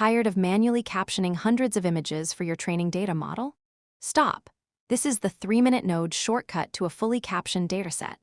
Tired of manually captioning hundreds of images for your training data model? Stop. This is the 3-minute Node shortcut to a fully captioned dataset.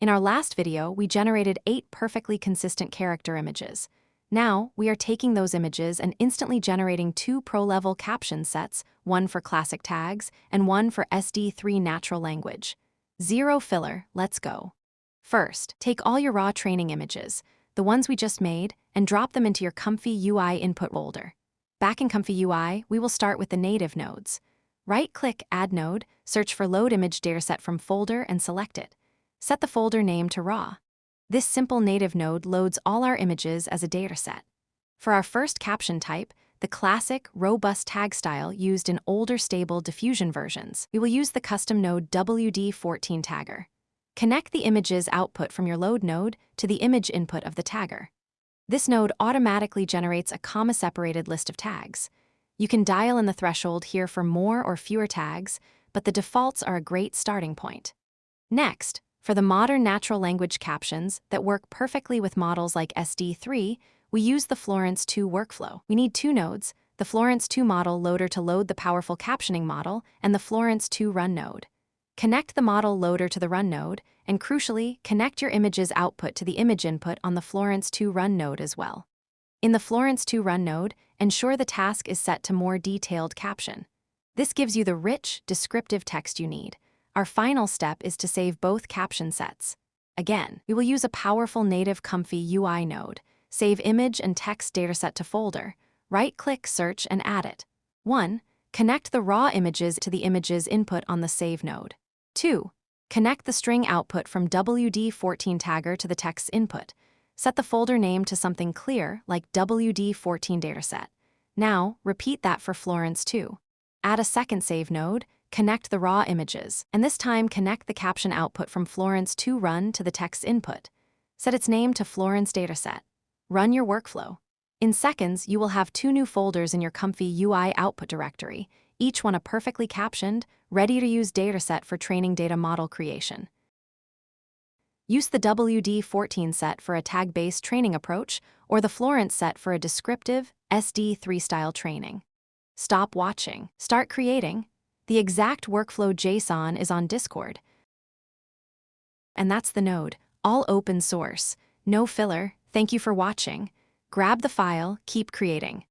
In our last video, we generated 8 perfectly consistent character images. Now, we are taking those images and instantly generating 2 pro-level caption sets, one for classic tags and one for SD3 natural language. Zero filler, let's go. First, take all your raw training images, the ones we just made, and drop them into your ComfyUI input folder. Back in ComfyUI, we will start with the native nodes. Right-click Add Node, search for Load Image Dataset from Folder and select it. Set the folder name to raw. This simple native node loads all our images as a dataset. For our first caption type, the classic, robust tag style used in older stable diffusion versions, we will use the custom node WD14 tagger. Connect the image's output from your load node to the image input of the tagger. This node automatically generates a comma-separated list of tags. You can dial in the threshold here for more or fewer tags, but the defaults are a great starting point. Next, for the modern natural language captions that work perfectly with models like SD3, we use the Florence2 workflow. We need 2 nodes, the Florence2 model loader to load the powerful captioning model and the Florence2 run node. Connect the model loader to the run node, and crucially, connect your image's output to the image input on the Florence2 run node as well. In the Florence2 run node, ensure the task is set to more detailed caption. This gives you the rich, descriptive text you need. Our final step is to save both caption sets. Again, we will use a powerful native ComfyUI node. Save image and text dataset to folder. Right-click Search and add it. 1. Connect the raw images to the image's input on the Save node. 2. Connect the string output from WD14 tagger to the text's input. Set the folder name to something clear, like WD14 dataset. Now, repeat that for Florence2. Add a second save node, connect the raw images, and this time connect the caption output from Florence2 run to the text input. Set its name to Florence dataset. Run your workflow. In seconds, you will have 2 new folders in your ComfyUI output directory, each one a perfectly captioned, ready-to-use dataset for training data model creation. Use the WD14 set for a tag-based training approach, or the Florence set for a descriptive, SD3-style training. Stop watching. Start creating. The exact workflow JSON is on Discord. And that's the node, all open source. No filler. Thank you for watching. Grab the file, keep creating.